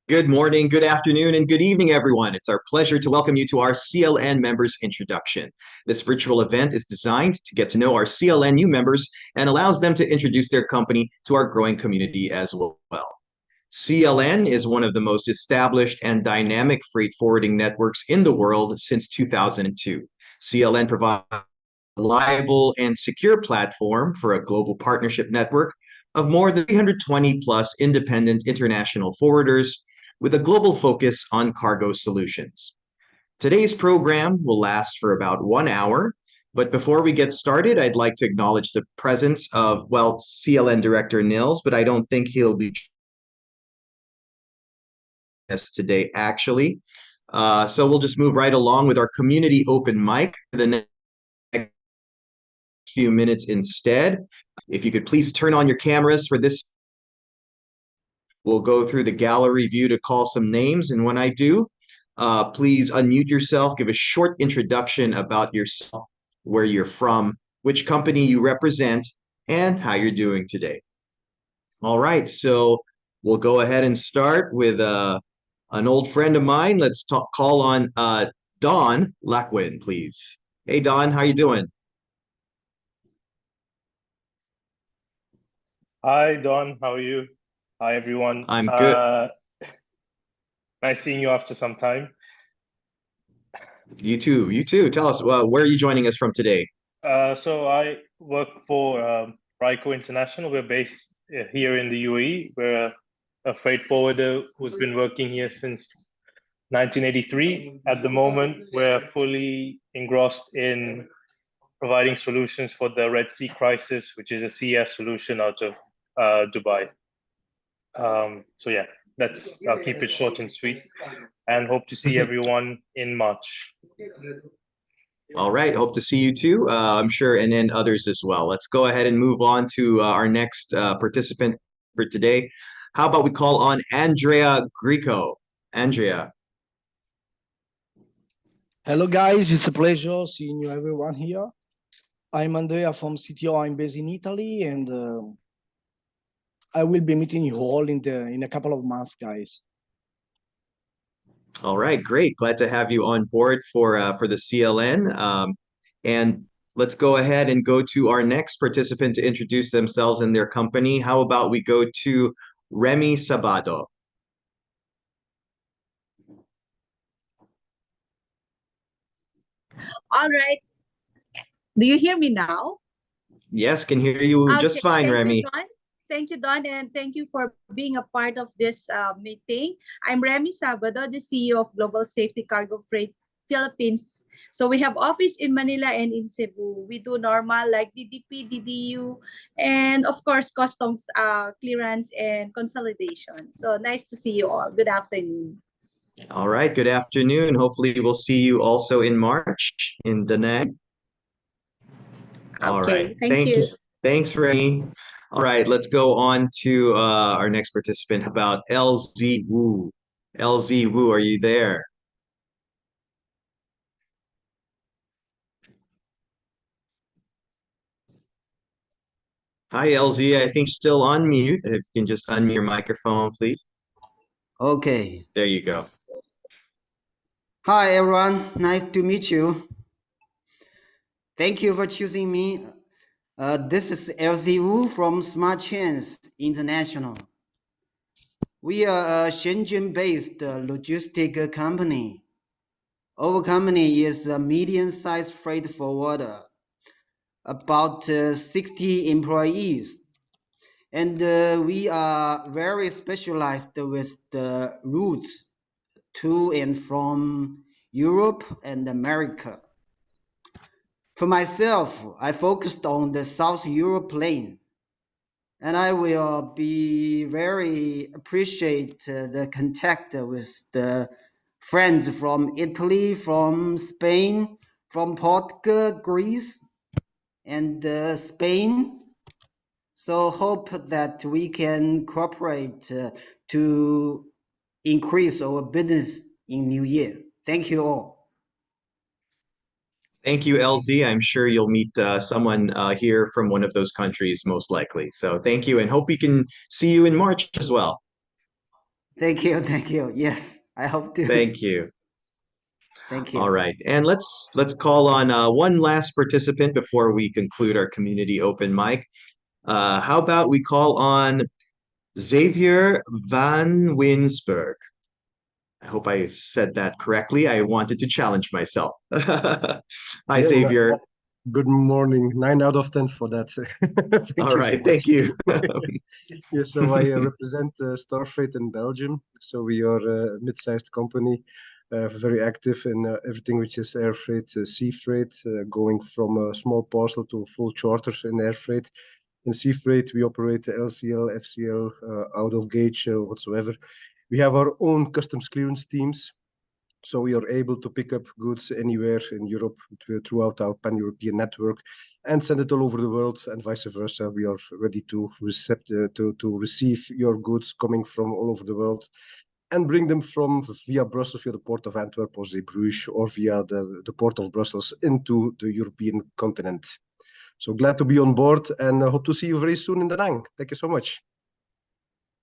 Good morning, good afternoon, and good evening, everyone. It's our pleasure to welcome you to our CLN Members Introduction. This virtual event is designed to get to know our CLN new members and allows them to introduce their company to our growing community as well. CLN is one of the most established and dynamic freight forwarding networks in the world since 2002. CLN provides a reliable and secure platform for a global partnership network of more than 320 plus independent international forwarders with a global focus on cargo solutions. Today's program will last for about 1 hour, but before we get started, I'd like to acknowledge the presence of, well, CLN Director Nils, but I don't think he'll be us today, actually. So we'll just move right along with our community open mic for the next few minutes instead. If you could please turn on your cameras for this, we'll go through the gallery view to call some names. And when I do, please unmute yourself, give a short introduction about yourself, where you're from, which company you represent, and how you're doing today. All right, so we'll go ahead and start with an old friend of mine. Let's call on Don Lackwin, please. Hey, Don, how you doing? Hi, Don. How are you? Hi, everyone. I'm good. Nice seeing you after some time. You too. You too. Tell us, where are you joining us from today? So I work for Ryco International. We're based here in the UAE. We're a freight forwarder who's been working here since 1983. At the moment, we're fully engrossed in providing solutions for the Red Sea crisis, which is a CS solution out of Dubai. So yeah, I'll keep it short and sweet, and hope to see everyone in March. All right, hope to see you too. I'm sure, and then others as well. Let's go ahead and move on to our next participant for today. How about we call on Andrea Greco? Andrea. Hello guys, it's a pleasure seeing you everyone here. I'm Andrea from CTO. I'm based in Italy, and I will be meeting you all in a couple of months, guys. All right, great. Glad to have you on board for the CLN. And let's go ahead and go to our next participant to introduce themselves and their company. How about we go to Remy Sabado? All right. Do you hear me now? Yes, can hear you just fine, Remy. Thank you, Don, and thank you for being a part of this meeting. I'm Remy Sabado, the CEO of Global Safety Cargo Freight Philippines. So we have office in Manila and in Cebu. We do normal like DDP, DDU, and of course, customs clearance and consolidation. So nice to see you all. Good afternoon. All right, good afternoon. Hopefully we'll see you also in March in Da Nang. All right, thank you. Thanks, Remy. All right, let's go on to our next participant. How about LZ Wu? LZ Wu, are you there? Hi, LZ. I think still on mute. If you can just unmute your microphone, please. Okay. There you go. Hi, everyone. Nice to meet you. Thank you for choosing me. This is LZ Wu from Smart Chains International. We are a Shenzhen-based logistic company. Our company is a medium-sized freight forwarder, about 60 employees. And we are very specialized with the routes to and from Europe and America. For myself, I focused on the South Europe lane, and I will be very appreciate the contact with the friends from Italy, from Spain, from Portugal, Greece, and Spain. So hope that we can cooperate to increase our business in New Year. Thank you all. Thank you, LZ. I'm sure you'll meet someone here from one of those countries, most likely. So thank you, and hope we can see you in March as well. Thank you. Thank you. Yes, I hope to. Thank you. Thank you. All right, and let's call on one last participant before we conclude our community open mic. How about we call on Xavier Van Winsberg? I hope I said that correctly. I wanted to challenge myself. Hi, Yeah, Xavier. good morning. 9 out of 10 for that. Thank All you so right, much. thank you. Yeah, so I represent Starfreight in Belgium. So we are a mid-sized company, very active in everything which is air freight, sea freight, going from a small parcel to full charter in air freight. In sea freight, we operate LCL, FCL, out of gauge whatsoever. We have our own customs clearance teams. So we are able to pick up goods anywhere in Europe throughout our pan-European network and send it all over the world, and vice versa. We are ready to receive your goods coming from all over the world and bring them via Brussels, via the port of Antwerp or Zeebrugge, or via the port of Brussels into the European continent. So glad to be on board, and hope to see you very soon in Da Nang. Thank you so much.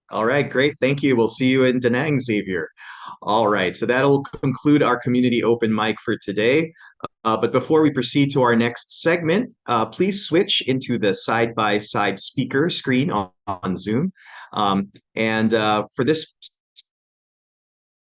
All right, great. Thank you. We'll see you in Da Nang, Xavier. All right, so that'll conclude our community open mic for today. But before we proceed to our next segment, please switch into the side-by-side speaker screen on Zoom. For this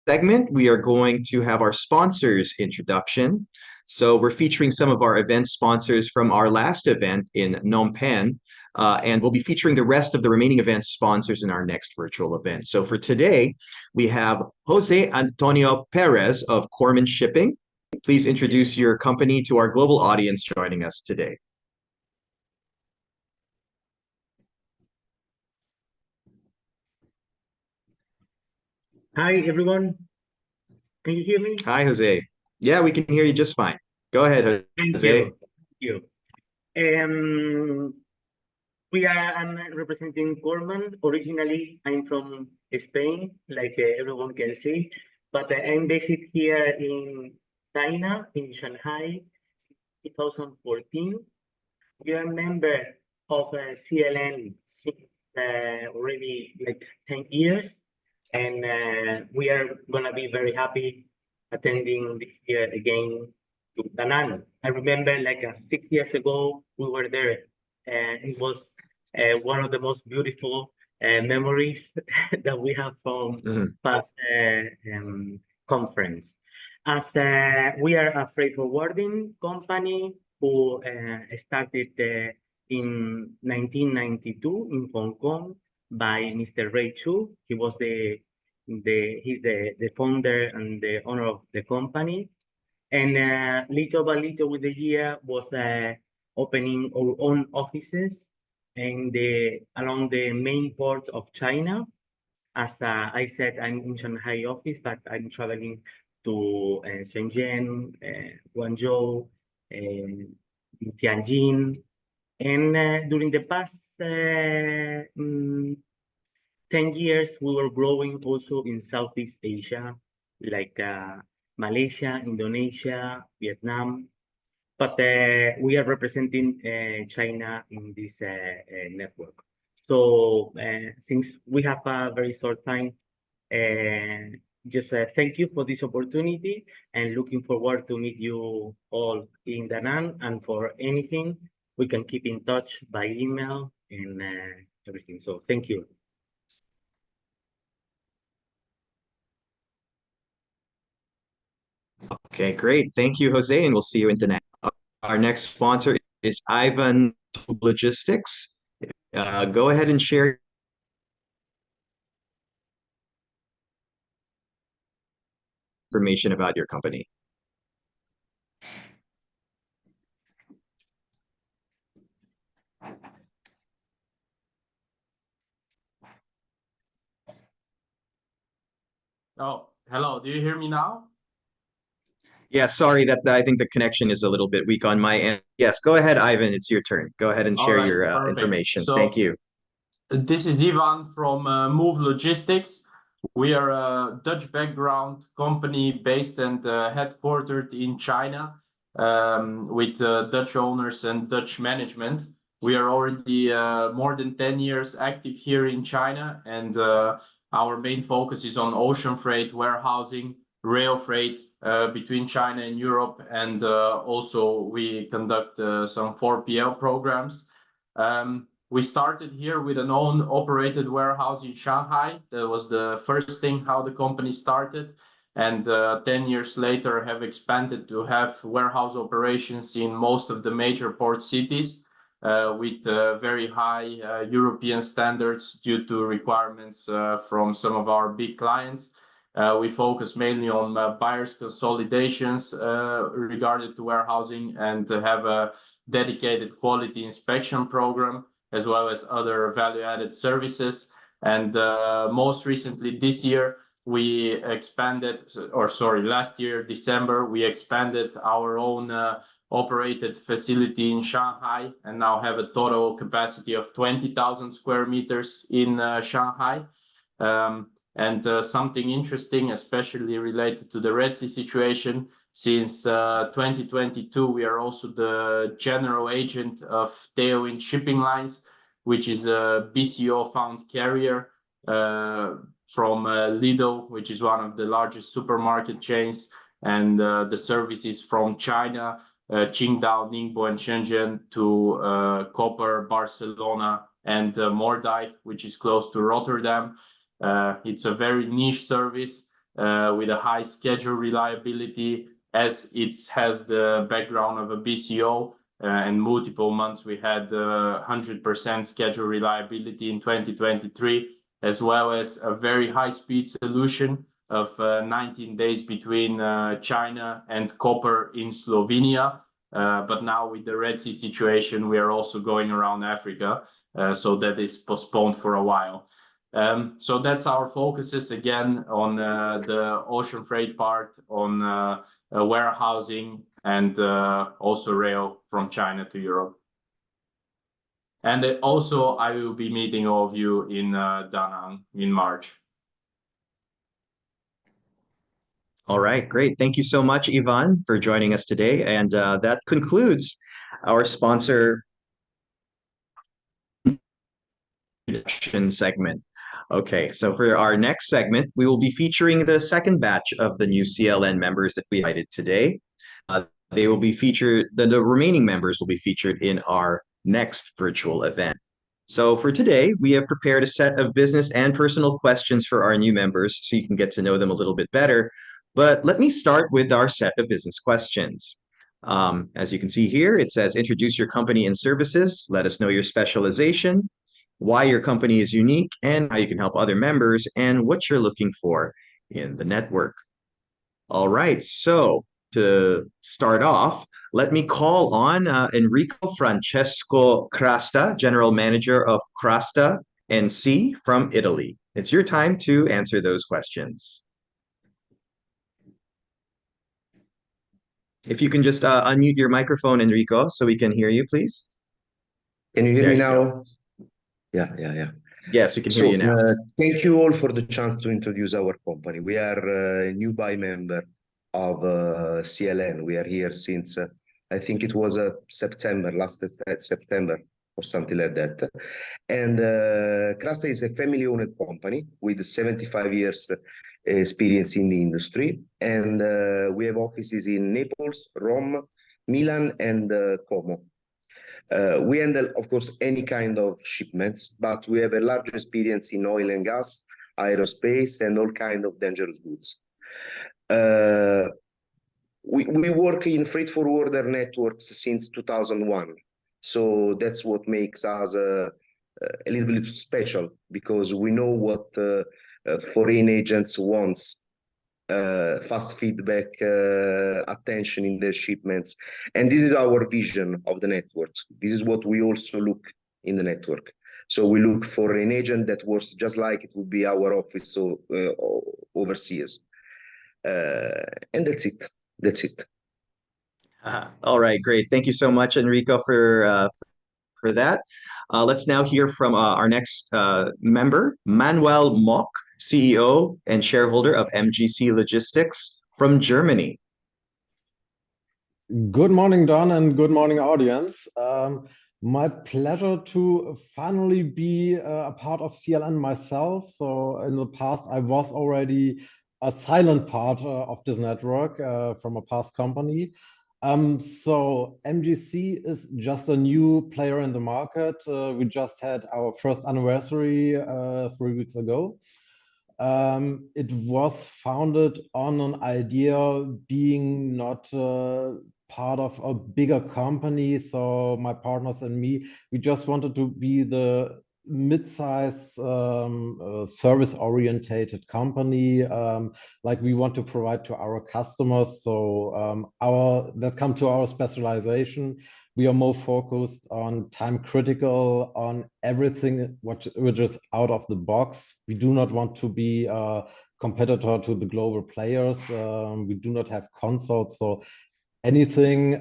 segment, we are going to have our sponsors introduction. So we're featuring some of our event sponsors from our last event in Phnom Penh, and we'll be featuring the rest of the remaining event sponsors in our next virtual event. So for today, we have Jose Antonio Perez of Corman Shipping. Please introduce your company to our global audience joining us today. Hi, everyone. Can you hear me? Hi, Jose. Yeah, we can hear you just fine. Go ahead, Thank Jose. you. I'm representing Corman. Originally, I'm from Spain, like everyone can see, but I'm based here in China, in Shanghai, 2014. We are a member of CLN since already like 10 years, and we are gonna be very happy attending this year again to Da Nang. I remember like 6 years ago, we were there, and it was one of the most beautiful memories that we have from past conference. As we are a freight forwarding company who started in 1992 in Hong Kong by Mr. Ray Chu. He was he's the founder and the owner of the company. And little by little with the year was opening our own offices along the main port of China. As I said, I'm in Shanghai office, but I'm traveling to Shenzhen, Guangzhou, Tianjin. And during the past 10 years, we were growing also in Southeast Asia, like Malaysia, Indonesia, Vietnam. But we are representing China in this network. So since we have a very short time, just thank you for this opportunity and looking forward to meet you all in Da Nang. And for anything, we can keep in touch by email and everything. So thank you. Okay, great. Thank you, Jose, and we'll see you in Da Nang. Our next sponsor is Ivan Logistics. Go ahead and share information about your company. Oh, hello. Do you hear me now? Yeah, sorry that I think the connection is a little bit weak on my end. Yes, go ahead, Ivan. It's your turn. Go ahead and All share right, your perfect. information. So, Thank you. This is Ivan from Move Logistics. We are a Dutch background company based and headquartered in China with Dutch owners and Dutch management. We are already more than 10 years active here in China, and our main focus is on ocean freight, warehousing, rail freight between China and Europe, and also we conduct some 4PL programs. We started here with an own operated warehouse in Shanghai. That was the first thing how the company started. And 10 years later have expanded to have warehouse operations in most of the major port cities with very high European standards due to requirements from some of our big clients. We focus mainly on buyers consolidations regarding to warehousing and to have a dedicated quality inspection program, as well as other value-added services. And most recently this year, we expanded, or sorry, last year, December, we expanded our own operated facility in Shanghai and now have a total capacity of 20,000 square meters in Shanghai. And something interesting, especially related to the Red Sea situation, since 2022, we are also the general agent of Tailwind Shipping Lines, which is a BCO found carrier from Lidl, which is one of the largest supermarket chains, and the services from China, Qingdao, Ningbo, and Shenzhen to Koper, Barcelona, and Moerdijk, which is close to Rotterdam. It's a very niche service with a high schedule reliability, as it has the background of a BCO. And multiple months we had 100% schedule reliability in 2023, as well as a very high-speed solution of 19 days between China and Koper in Slovenia. But now with the Red Sea situation, we are also going around Africa, so that is postponed for a while. So that's our focuses again on the ocean freight part, on warehousing, and also rail from China to Europe. And also I will be meeting all of you in Da Nang in March. All right, great. Thank you so much, Ivan, for joining us today. And that concludes our sponsor introduction segment. Okay, so for our next segment, we will be featuring the second batch of the new CLN members that we invited today. They will be featured, the remaining members will be featured in our next virtual event. So for today, we have prepared a set of business and personal questions for our new members so you can get to know them a little bit better. But let me start with our set of business questions. As you can see here, it says, introduce your company and services, let us know your specialization, why your company is unique, and how you can help other members, and what you're looking for in the network. All right, so to start off, let me call on Enrico Francesco Crasta, General Manager of Crasta NC from Italy. It's your time to answer those questions. If you can just unmute your microphone, Enrico, so we can hear you, please. Can you hear me now? Go. Yeah. Yes, we can hear you now. Thank you all for the chance to introduce our company. We are a new buy member of CLN. We are here since, I think it was September, last September or something like that. And Crasta is a family-owned company with 75 years experience in the industry. And we have offices in Naples, Rome, Milan, and Como. We handle, of course, any kind of shipments, but we have a large experience in oil and gas, aerospace, and all kinds of dangerous goods. We work in freight forwarder networks since 2001. So that's what makes us a little bit special, because we know what foreign agents want. Fast feedback, attention in their shipments. And this is our vision of the network. This is what we also look in the network. So we look for an agent that works just like it would be our office overseas. And that's it. That's it. All right, great. Thank you so much, Enrico, for that. Let's now hear from our next member, Manuel Mock, CEO and shareholder of MGC Logistics from Germany. Good morning, Don, and good morning, audience. My pleasure to finally be a part of CLN myself. So in the past, I was already a silent part of this network from a past company. So MGC is just a new player in the market. We just had our first anniversary 3 weeks ago. It was founded on an idea being not part of a bigger company. So my partners and me, we just wanted to be the mid-size service-orientated company, like we want to provide to our customers. So that comes to our specialization. We are more focused on time critical, on everything which is out of the box. We do not want to be a competitor to the global players. We do not have consoles. So anything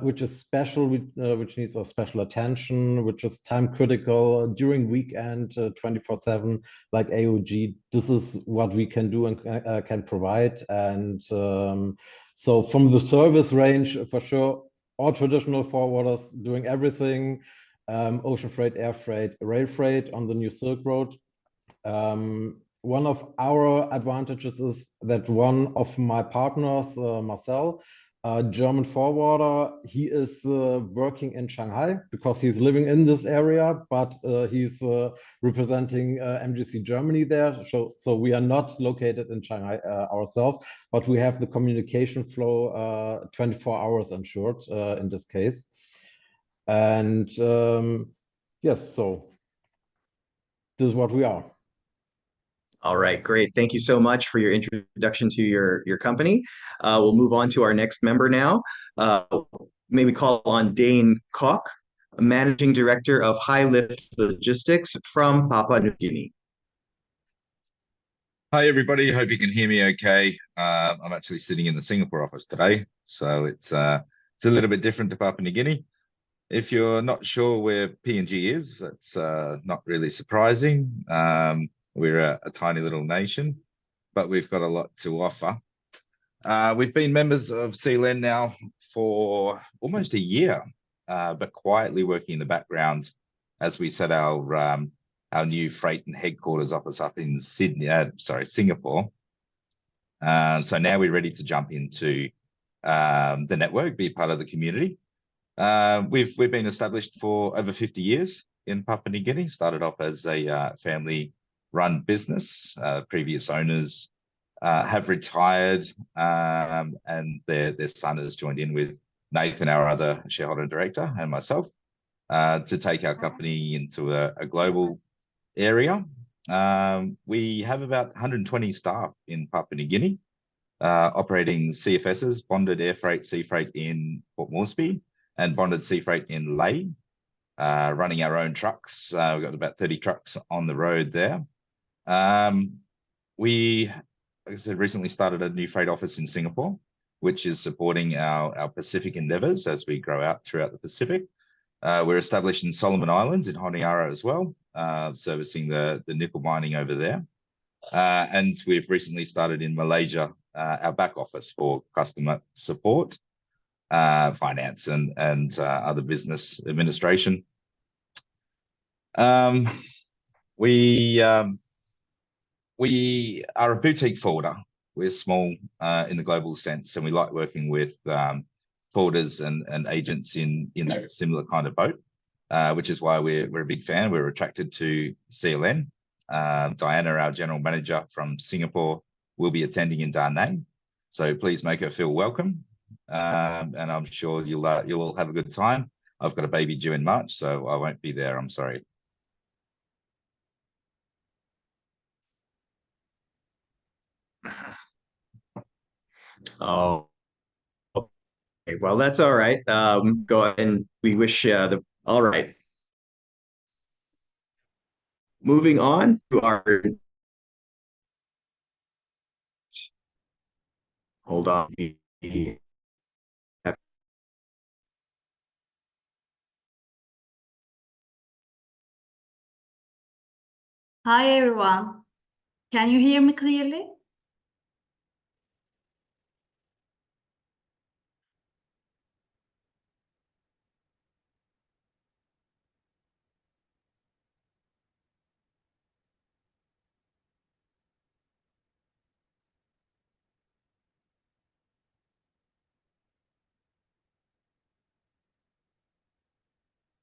which is special, which needs a special attention, which is time critical during weekend, 24/7, like AOG, this is what we can do and can provide. And so from the service range, for sure, all traditional forwarders doing everything, ocean freight, air freight, rail freight on the new Silk Road. One of our advantages is that one of my partners, Marcel, a German forwarder, he is working in Shanghai because he's living in this area, but he's representing MGC Germany there. So we are not located in Shanghai ourselves, but we have the communication flow 24 hours ensured in this case. And yes, so this is what we are. All right, great. Thank you so much for your introduction to your company. We'll move on to our next member now. May we call on Dane Koch, Managing Director of High Lift Logistics from Papua New Guinea. Hi, everybody. Hope you can hear me okay. I'm actually sitting in the Singapore office today, so it's a little bit different to Papua New Guinea. If you're not sure where PNG is, that's not really surprising. We're a tiny little nation, but we've got a lot to offer. We've been members of CLN now for almost a year, but quietly working in the background as we set our new freight and headquarters office up in Singapore. So now we're ready to jump into the network, be part of the community. We've been established for over 50 years in Papua New Guinea. Started off as a family-run business. Previous owners have retired, and their son has joined in with Nathan, our other shareholder director, and myself to take our company into a global area. We have about 120 staff in Papua New Guinea, operating CFSs, bonded air freight, sea freight in Port Moresby, and bonded sea freight in Lae, running our own trucks. We've got about 30 trucks on the road there. We, like I said, recently started a new freight office in Singapore, which is supporting our Pacific endeavors as we grow out throughout the Pacific. We're established in Solomon Islands in Honiara as well, servicing the nickel mining over there. And we've recently started in Malaysia, our back office for customer support, finance, and other business administration. We are a boutique forwarder. We're small in the global sense, and we like working with forwarders and agents in that similar kind of boat, which is why we're a big fan. We're attracted to CLN. Diana, our general manager from Singapore, will be attending in Da Nang, so please make her feel welcome. And I'm sure you'll all have a good time. I've got a baby due in March, so I won't be there. I'm sorry. Oh, okay. Well, that's all right. Go ahead, and we wish all right. Moving on to our. Hold on. Hi everyone. Can you hear me clearly?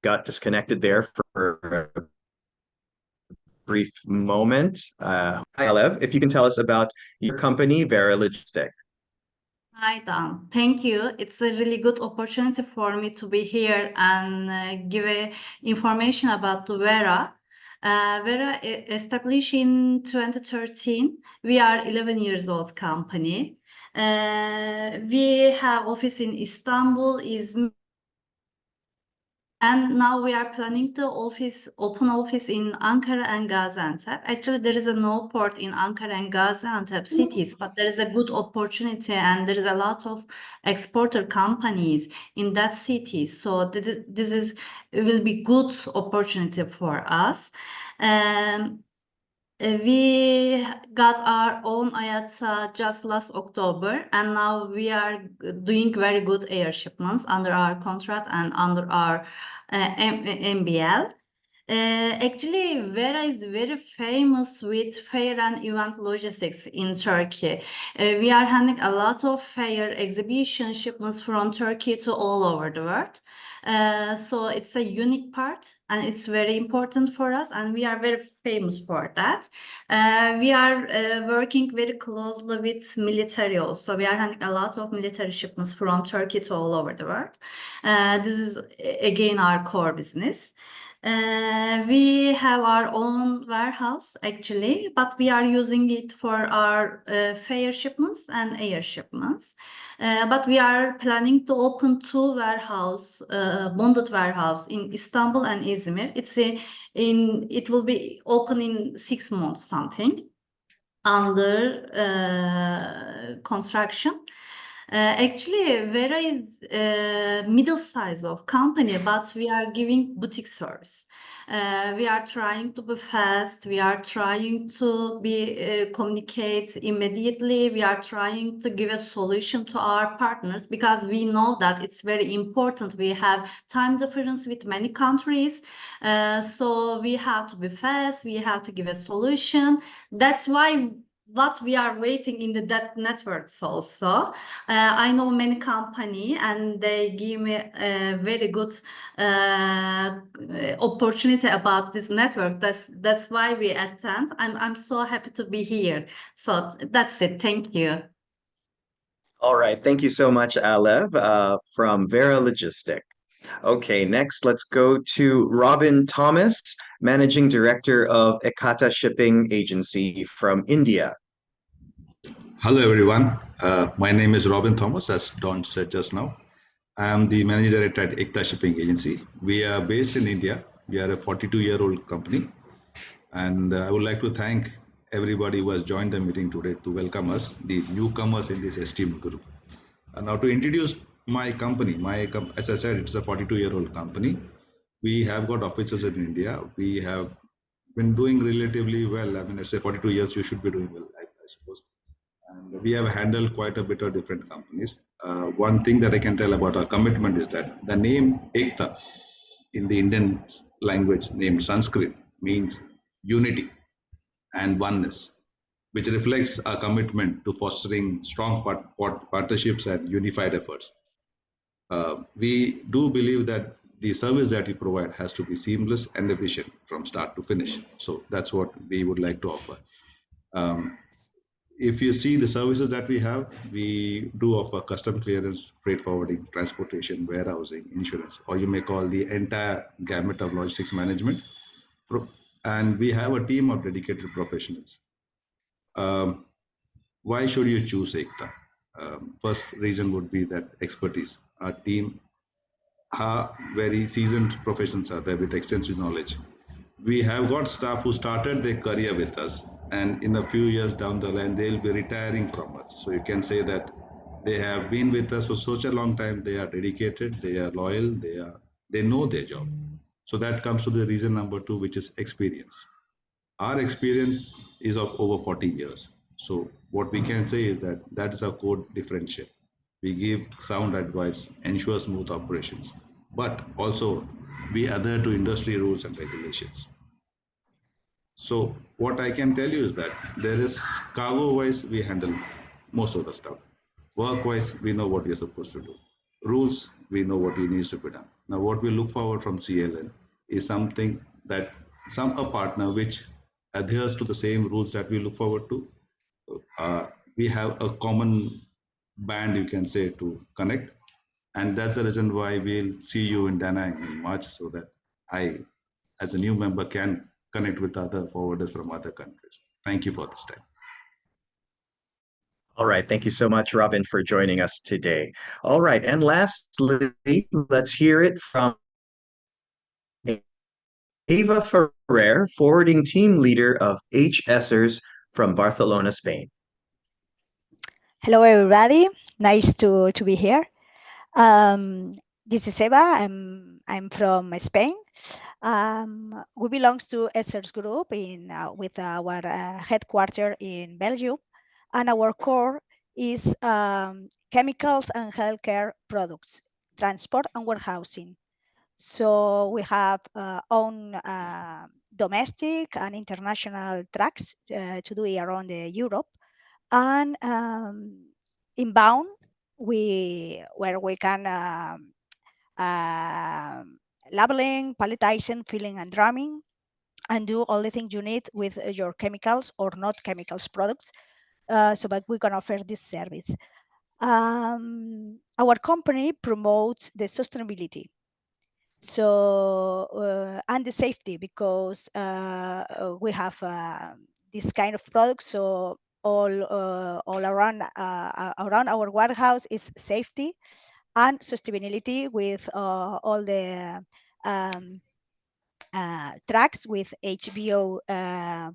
got disconnected there for a brief moment. Hi, Alev, if you can tell us about your company, Vera Logistics. Hi, Dan. Thank you. It's a really good opportunity for me to be here and give information about the Vera. Vera established in 2013. We are 11 years old company. We have office in Istanbul, Izmir, and now we are planning to open office in Ankara and Gaziantep. Actually, there is no port in Ankara and Gaziantep cities, but there is a good opportunity and there is a lot of exporter companies in that city. So this will be good opportunity for us. We got our own IATA just last October, and now we are doing very good air shipments under our contract and under our MBL. Actually, Vera is very famous with fair and event logistics in Turkey. We are handling a lot of fair exhibition shipments from Turkey to all over the world. So it's a unique part and it's very important for us, and we are very famous for that. We are working very closely with military also. We are handling a lot of military shipments from Turkey to all over the world. This is again our core business. We have our own warehouse actually, but we are using it for our fair shipments and air shipments. But we are planning to open two bonded warehouse in Istanbul and Izmir. It will be open in 6 months something under construction. Actually, Vera is middle size of company, but we are giving boutique service. We are trying to be fast. We are trying to communicate immediately. We are trying to give a solution to our partners because we know that it's very important. We have time difference with many countries. So we have to be fast. We have to give a solution. That's why what we are waiting in that networks also. I know many company and they give me a very good opportunity about this network. That's why we attend. I'm so happy to be here. So that's it. Thank you. All right, thank you so much, Alev, from Vera Logistics. Okay, next let's go to Robin Thomas, Managing Director of Ekata Shipping Agency from India. Hello, everyone. My name is Robin Thomas, as Don said just now. I am the Managing Director at Ekata Shipping Agency. We are based in India. We are a 42-year-old company. And I would like to thank everybody who has joined the meeting today to welcome us, the newcomers in this esteemed group. Now to introduce my company, as I said, it's a 42-year-old company. We have got offices in India. We have been doing relatively well. I mean, let's say 42 years, you should be doing well, I suppose. And we have handled quite a bit of different companies. One thing that I can tell about our commitment is that the name Ekta in the Indian language named Sanskrit means unity and oneness, which reflects our commitment to fostering strong partnerships and unified efforts. We do believe that the service that we provide has to be seamless and efficient from start to finish. So that's what we would like to offer. If you see the services that we have, we do offer custom clearance, freight forwarding, transportation, warehousing, insurance, or you may call the entire gamut of logistics management. And we have a team of dedicated professionals. Why should you choose Ekta? First reason would be that expertise. Our team are very seasoned professionals are there with extensive knowledge. We have got staff who started their career with us, and in a few years down the line, they'll be retiring from us. So you can say that they have been with us for such a long time. They are dedicated, they are loyal, they know their job. So that comes to the reason number 2, which is experience. Our experience is of over 40 years. So what we can say is that is our core differential. We give sound advice, ensure smooth operations, but also we adhere to industry rules and regulations. So what I can tell you is that there is cargo wise, we handle most of the stuff. Work wise, we know what we are supposed to do. rules, we know what needs to be done. Now, what we look forward from CLN is something that a partner which adheres to the same rules that we look forward to. We have a common band, you can say, to connect. And that's the reason why we'll see you in Da Nang in March, so that I, as a new member, can connect with other forwarders from other countries. Thank you for this time. All right. Thank you so much, Robin, for joining us today. All right. And lastly, let's hear it from Eva Ferrer, forwarding team leader of HSers from Barcelona, Spain. Hello, everybody. Nice to be here. This is Eva. I'm from Spain. We belong to Essers Group with our headquarters in Belgium, and our core is chemicals and healthcare products, transport and warehousing. So we have own domestic and international tracks to do around Europe, and inbound where we can labeling, palletizing, filling, and drumming, and do all the things you need with your chemicals or not chemicals products, so that we can offer this service. Our company promotes the sustainability, so and the safety, because we have this kind of products. So all around our warehouse is safety and sustainability, with all the tracks with HBO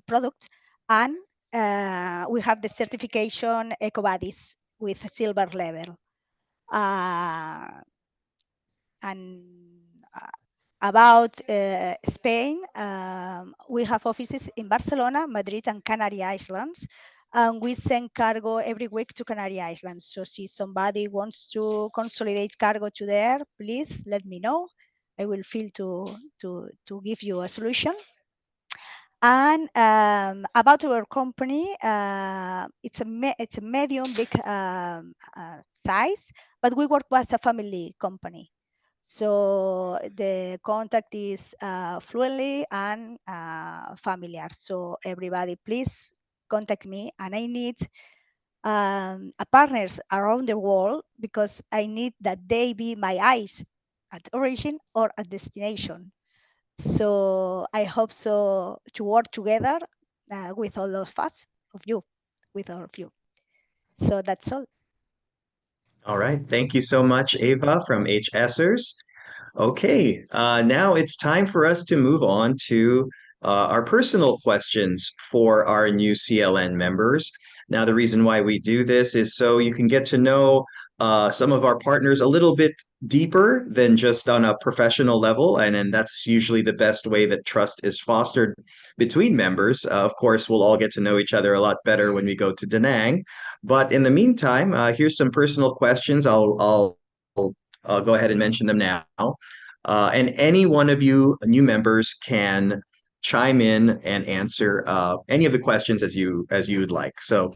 products, and we have the certification EcoVadis with silver level. And about Spain, we have offices in Barcelona, Madrid, and Canary Islands, and we send cargo every week to Canary Islands. So if somebody wants to consolidate cargo to there, please let me know. I will feel to give you a solution. And about our company, it's a medium big size, but we work as a family company. So the contact is fluently and familiar. So everybody, please contact me. And I need partners around the world, because I need that they be my eyes at origin or at destination. So I hope so to work together with all of us, with all of you. So that's all. All right. Thank you so much, Eva from HSers. Okay, now it's time for us to move on to our personal questions for our new CLN members. Now, the reason why we do this is so you can get to know some of our partners a little bit deeper than just on a professional level, and that's usually the best way that trust is fostered between members. Of course, we'll all get to know each other a lot better when we go to Da Nang. But in the meantime, here's some personal questions. I'll go ahead and mention them now. And any one of you new members can chime in and answer any of the questions as you'd like. So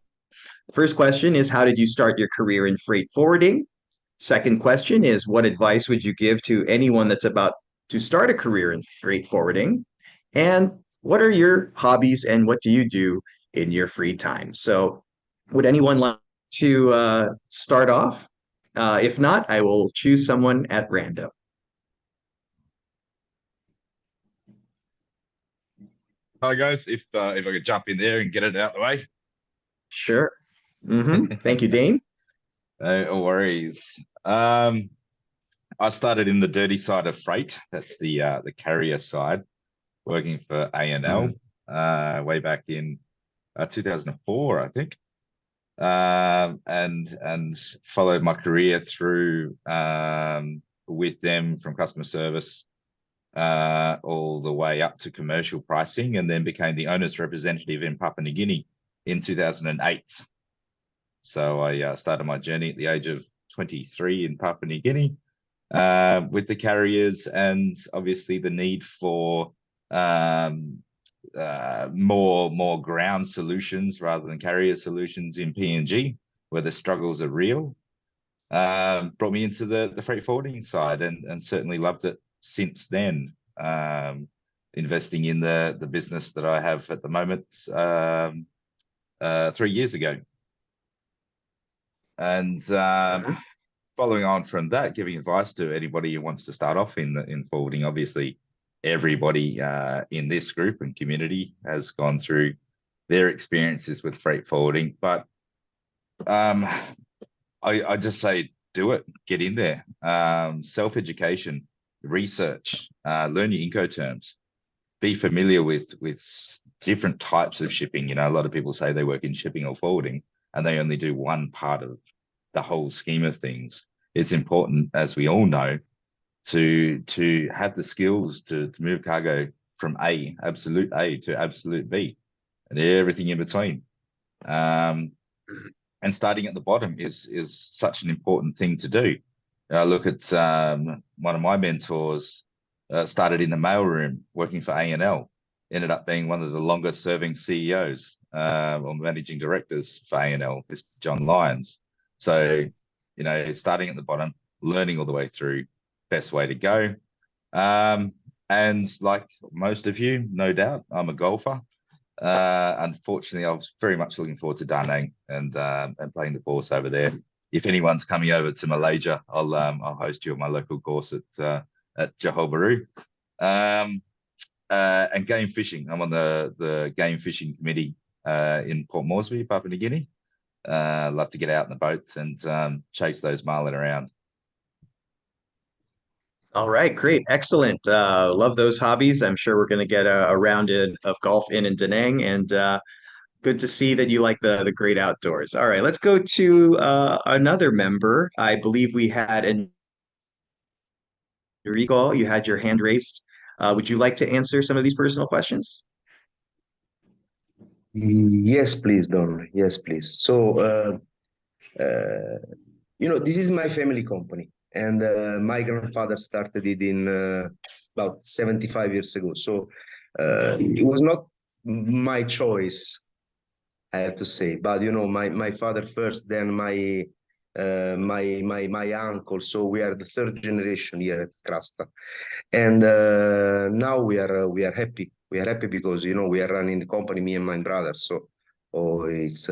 the first question is, how did you start your career in freight forwarding? Second question is, what advice would you give to anyone that's about to start a career in freight forwarding? And what are your hobbies and what do you do in your free time? So would anyone like to start off? If not, I will choose someone at random. Hi guys, if I could jump in there and get it out the way. Sure. Thank you, Dane. No worries. I started in the dirty side of freight. That's the carrier side, working for A&L way back in 2004, I think. And followed my career through with them from customer service all the way up to commercial pricing, and then became the owner's representative in Papua New Guinea in 2008. So I started my journey at the age of 23 in Papua New Guinea with the carriers, and obviously the need for more ground solutions rather than carrier solutions in PNG, where the struggles are real. brought me into the freight forwarding side, and certainly loved it since then. Investing in the business that I have at the moment 3 years ago. And following on from that, giving advice to anybody who wants to start off in forwarding. Obviously, everybody in this group and community has gone through their experiences with freight forwarding, but I just say do it, get in there. Self-education, research, learn your Incoterms, be familiar with different types of shipping. You know, a lot of people say they work in shipping or forwarding and they only do one part of the whole scheme of things. It's important, as we all know, to have the skills to move cargo from absolute A to absolute B and everything in between. And starting at the bottom is such an important thing to do. I look at one of my mentors, started in the mailroom working for A&L, ended up being one of the longest serving CEOs or managing directors for A&L, Mr. John Lyons. So, you know, starting at the bottom, learning all the way through, best way to go. And like most of you, no doubt, I'm a golfer. Unfortunately, I was very much looking forward to Da Nang and playing the course over there. If anyone's coming over to Malaysia, I'll host you at my local course at Johor Bahru. And game fishing. I'm on the game fishing committee in Port Moresby, Papua New Guinea. Love to get out in the boat and chase those marlin around. All right, great, excellent. Love those hobbies. I'm sure we're going to get a round of golf in Da Nang, and good to see that you like the great outdoors. All right, let's go to another member. I believe we had Enrico. You had your hand raised. Would you like to answer some of these personal questions? Yes, please, Don. Yes, please. So, you know, this is my family company, and my grandfather started it in about 75 years ago. So it was not my choice, I have to say. But you know, my father first, then my uncle. So we are the third generation here at Crasta, and now we are happy. We are happy because you know we are running the company, me and my brother. So it's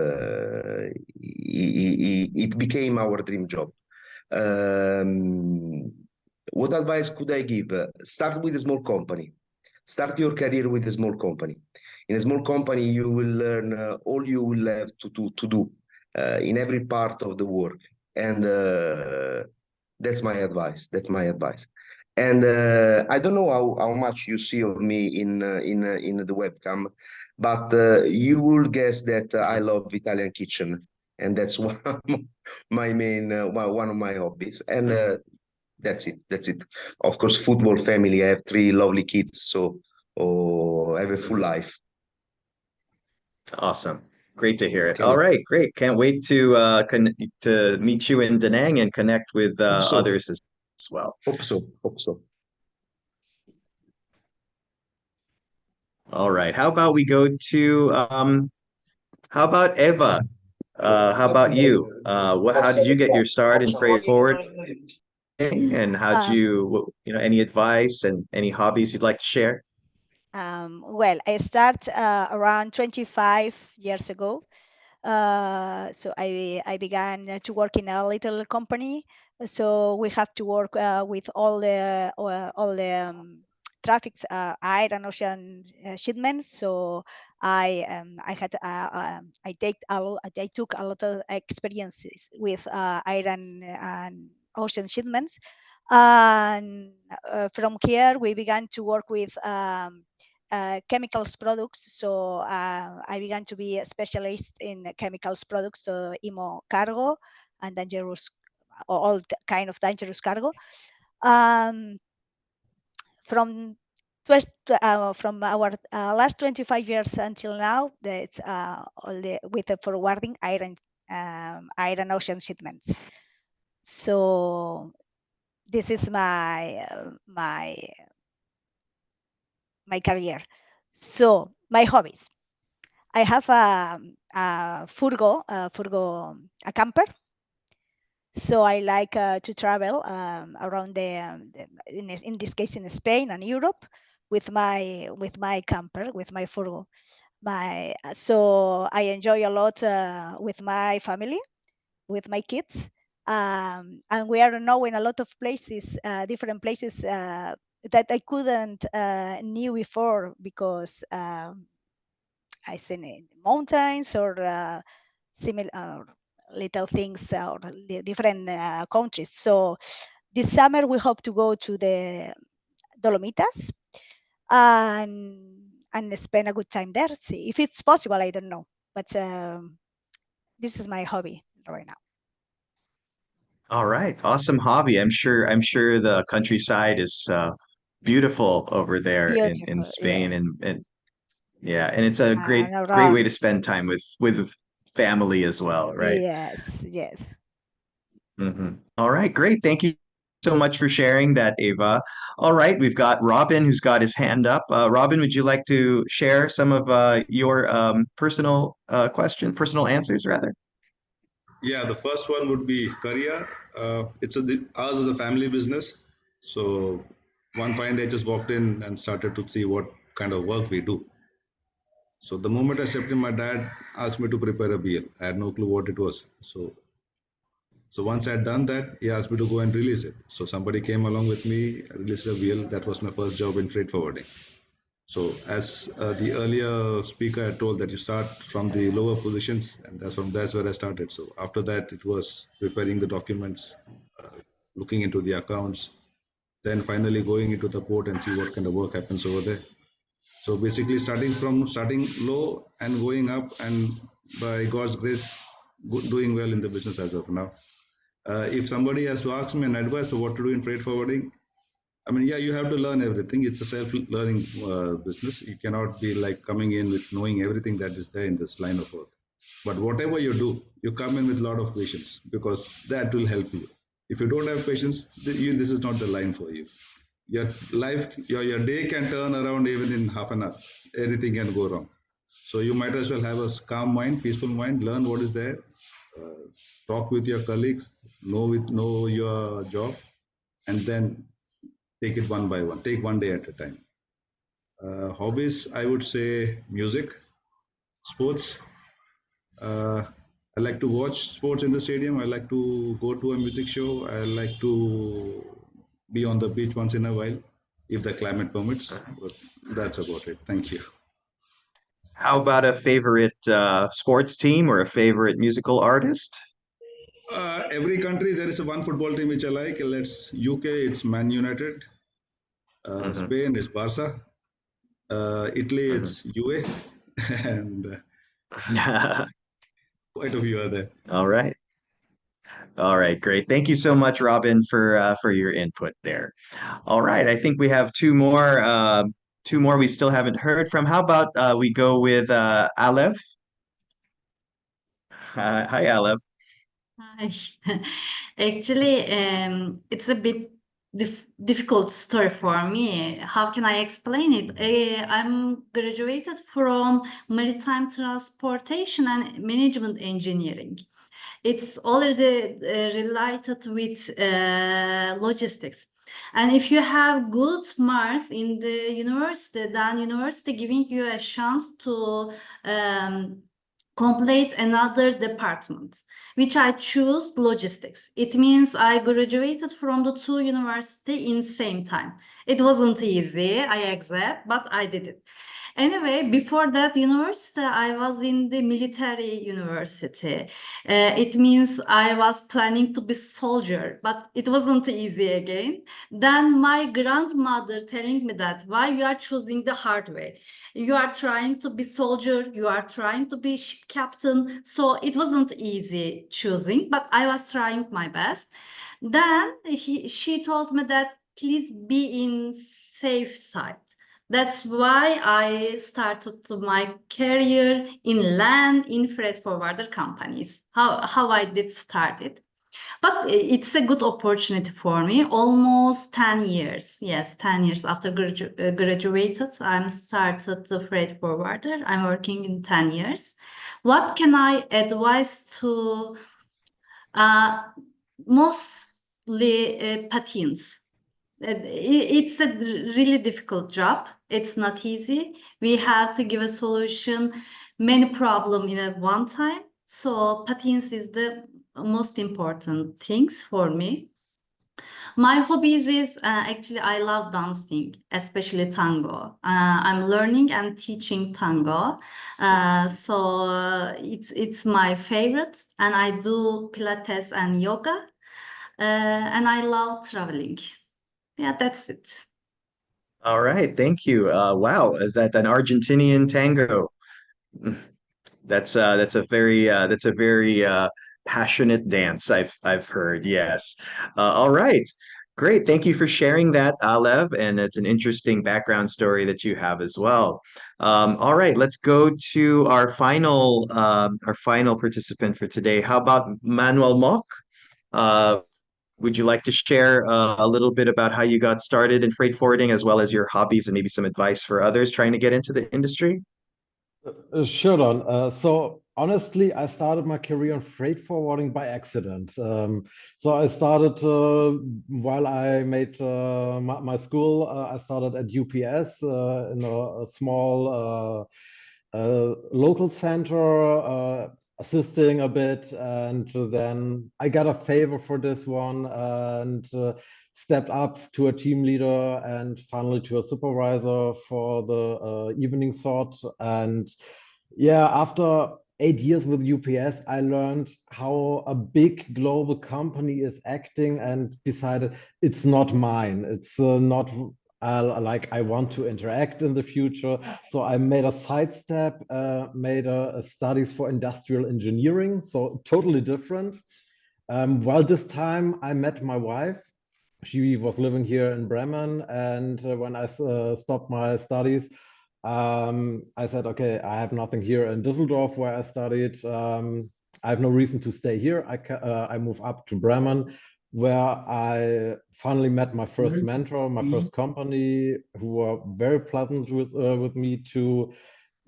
it became our dream job. What advice could I give? Start with a small company. Start your career with a small company. In a small company, you will learn all you will have to do in every part of the work, and that's my advice. That's my advice. And I don't know how much you see of me in the webcam, but you will guess that I love Italian kitchen, and that's one of my main one of my hobbies. And that's it. That's it. Of course, football, family. I have 3 lovely kids, so I have a full life. Awesome. Great to hear it. Okay. All right, great. Can't wait to meet you in Da Nang and connect with so. others as well. Hope so. Hope so. All right. How about we go to how about Eva? How about you? How did you get your start in freight forwarding, and how did you know, any advice and any hobbies you'd like to share? Well, I start around 25 years ago. So I began to work in a little company. So we have to work with all the traffic, air and ocean shipments. So I took a lot of experiences with air and ocean shipments, and from here we began to work with chemicals products. So I began to be a specialist in chemicals products, so IMO cargo and dangerous, all kind of dangerous cargo. From our last 25 years until now, that's with the forwarding air and ocean shipments. So this is my career. So my hobbies. I have a camper. So I like to travel around in this case in Spain and Europe with my camper, with my furgo. So I enjoy a lot with my family, with my kids, and we are now in a lot of places, different places that I couldn't knew before because I seen in mountains or similar little things or different countries. So this summer we hope to go to the Dolomitas and spend a good time there. See if it's possible. I don't know, but this is my hobby right now. All right, awesome hobby. I'm sure the countryside is beautiful over there in Beautiful, Spain, yeah. and yeah, and it's a great And great way around, to spend time with family as well, right? yes, yes. All right, great. Thank you so much for sharing that, Ava. All right, we've got Robin who's got his hand up. Robin, would you like to share some of your personal answers rather? Yeah, the first one would be Korea. Ours is a family business. So one fine day I just walked in and started to see what kind of work we do. So the moment I stepped in, my dad asked me to prepare a BL. I had no clue what it was. So once I had done that, he asked me to go and release it. So somebody came along with me, released a BL. That was my first job in freight forwarding. So as the earlier speaker had told that you start from the lower positions, and that's where I started. So after that, it was preparing the documents, looking into the accounts, then finally going into the port and see what kind of work happens over there. So basically starting low and going up, and by God's grace, doing well in the business as of now. If somebody has to ask me an advice for what to do in freight forwarding, I mean, yeah, you have to learn everything. It's a self-learning business. You cannot be like coming in with knowing everything that is there in this line of work. But whatever you do, you come in with a lot of patience because that will help you. If you don't have patience, this is not the line for you. Your life, your day can turn around even in half an hour. Anything can go wrong. So you might as well have a calm mind, peaceful mind, learn what is there, talk with your colleagues, know your job, and then take it one by one. Take one day at a time. Hobbies, I would say music, sports. I like to watch sports in the stadium. I like to go to a music show. I like to be on the beach once in a while, if the climate permits. But that's about it. Thank you. How about a favorite sports team or a favorite musical artist? Every country there is a one football team which I like. Let's UK, it's Man United. Spain, it's Barca. Italy, it's UA, and quite a few are there. All right. All right, great. Thank you so much, Robin, for your input there. All right, I think we have two more we still haven't heard from. How about we go with Alev? Hi, Alev. Hi. Actually, it's a bit difficult story for me. How can I explain it? I'm graduated from maritime transportation and management engineering. It's already related with logistics. And if you have good marks in the university, then university giving you a chance to complete another department, which I choose logistics. It means I graduated from the two university in same time. It wasn't easy, I accept, but I did it. Anyway, before that university, I was in the military university. It means I was planning to be soldier, but it wasn't easy again. Then my grandmother telling me that why you are choosing the hard way. You are trying to be soldier, you are trying to be ship captain. So it wasn't easy choosing, but I was trying my best. Then she told me that please be in safe side. That's why I started my career in land in freight forwarder companies. How I did start it. But it's a good opportunity for me. Almost 10 years. Yes, 10 years after graduated, I'm started the freight forwarder. I'm working in 10 years. What can I advise to mostly patents. It's a really difficult job. It's not easy. We have to give a solution, many problem in a one time. So patents is the most important things for me. My hobbies is actually I love dancing, especially tango. I'm learning and teaching tango, so it's my favorite. And I do Pilates and yoga, and I love traveling. Yeah, that's it. All right, thank you. Wow, is that an Argentinian tango? That's a very passionate dance. I've heard. Yes. All right. Great. Thank you for sharing that, Alev, and it's an interesting background story that you have as well. All right, let's go to our final participant for today. How about Manuel Mock? Uh, would you like to share a little bit about how you got started in freight forwarding, as well as your hobbies and maybe some advice for others trying to get into the industry? Sure, Don. So honestly, I started my career in freight forwarding by accident. So I started while I made my school. I started at UPS in a small local center, assisting a bit, and then I got a favor for this one and stepped up to a team leader and finally to a supervisor for the evening sort. And yeah, after 8 years with UPS, I learned how a big global company is acting and decided it's not mine. It's not like I want to interact in the future. So I made a sidestep, made a studies for industrial engineering, so totally different. While this time I met my wife. She was living here in Bremen, and when I stopped my studies, I said, okay, I have nothing here in Düsseldorf where I studied. I have no reason to stay here. I move up to Bremen, where I finally met my first mentor, my first company, who were very pleasant with me to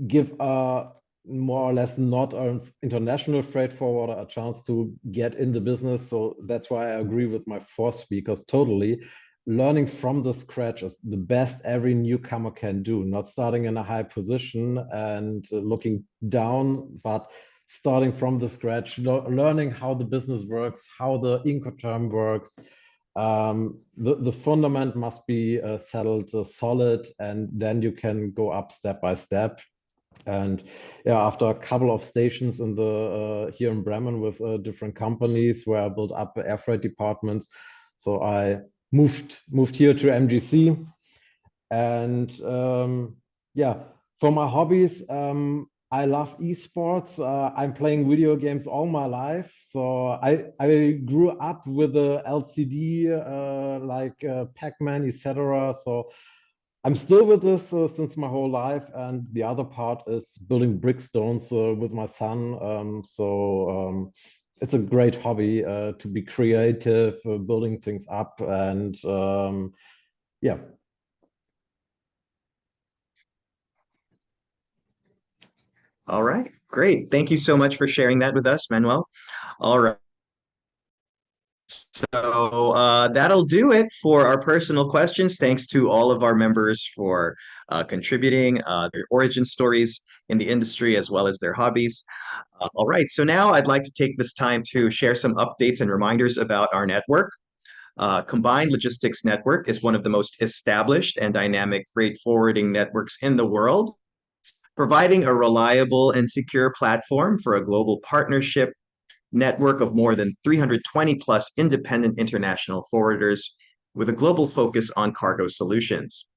give a more or less not an international freight forwarder a chance to get in the business. So that's why I agree with my four speakers totally. Learning from the scratch is the best every newcomer can do, not starting in a high position and looking down, but starting from the scratch, learning how the business works, how the Incoterm works. The fundament must be settled solid, and then you can go up step by step. And yeah, after a couple of stations in the here in Bremen with different companies where I built up air freight departments, so I moved here to MGC. And yeah, for my hobbies, I love esports. I'm playing video games all my life. So I grew up with the LCD like Pac-Man, etc. So I'm still with this since my whole life, and the other part is building brickstones with my son. It's a great hobby to be creative, building things up, and yeah. All right, great. Thank you so much for sharing that with us, Manuel. All right. So that'll do it for our personal questions. Thanks to all of our members for contributing their origin stories in the industry as well as their hobbies. All right, so now I'd like to take this time to share some updates and reminders about our network. Combined Logistics Network is one of the most established and dynamic freight forwarding networks in the world, providing a reliable and secure platform for a global partnership network of more than 320 plus independent international forwarders with a global focus on cargo solutions.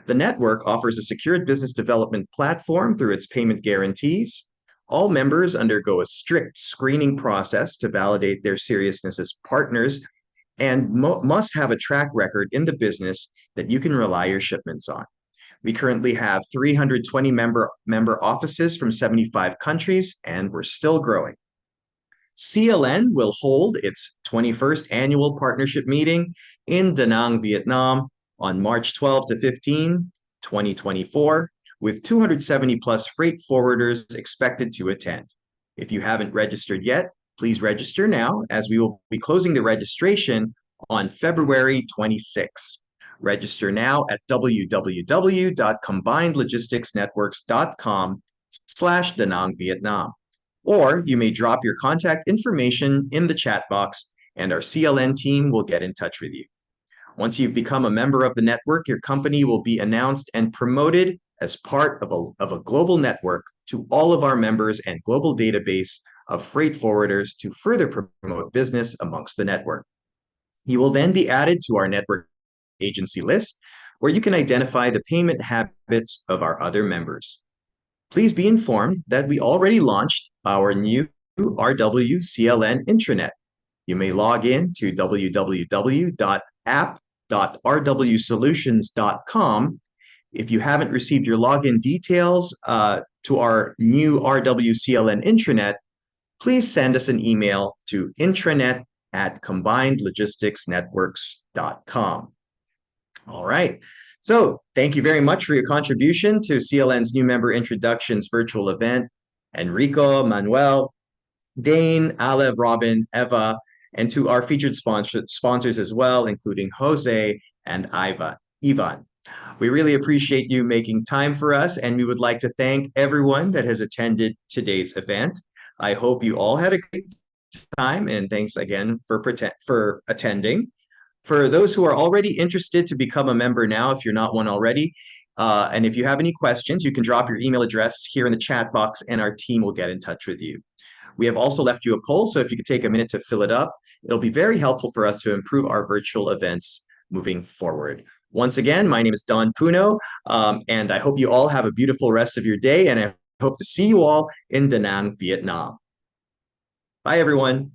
The network offers a secured business development platform through its payment guarantees. All members undergo a strict screening process to validate their seriousness as partners and must have a track record in the business that you can rely your shipments on. We currently have 320 member offices from 75 countries, and we're still growing. CLN will hold its 21st annual partnership meeting in Da Nang, Vietnam on March 12 to 15, 2024, with 270 plus freight forwarders expected to attend. If you haven't registered yet, Please register now, as we will be closing the registration on February 26. Register now at www.combinedlogisticsnetworks.com/Da Nang Vietnam. Or you may drop your contact information in the chat box and our CLN team will get in touch with you. Once you've become a member of the network, your company will be announced and promoted as part of a global network to all of our members and global database of freight forwarders to further promote business amongst the network. You will then be added to our network agency list, where you can identify the payment habits of our other members. Please be informed that we already launched our new RW CLN intranet. You may log in to www.app.rwsolutions.com. If you haven't received your login details to our new RW CLN intranet, please send us an email to intranet@combinedlogisticsnetworks.com. All right. So thank you very much for your contribution to CLN's New Member Introductions virtual event. Enrico, Manuel, Dane, Alev, Robin, Eva, and to our featured sponsors as well, including Jose and Ivan. We really appreciate you making time for us, and we would like to thank everyone that has attended today's event. I hope you all had a great time, and thanks again for attending. For those who are already interested to become a member now, if you're not one already, and if you have any questions, you can drop your email address here in the chat box and our team will get in touch with you. We have also left you a poll, so if you could take a minute to fill it up, it'll be very helpful for us to improve our virtual events moving forward. Once again, my name is Don Puno, and I hope you all have a beautiful rest of your day, and I hope to see you all in Da Nang, Vietnam. Bye, everyone.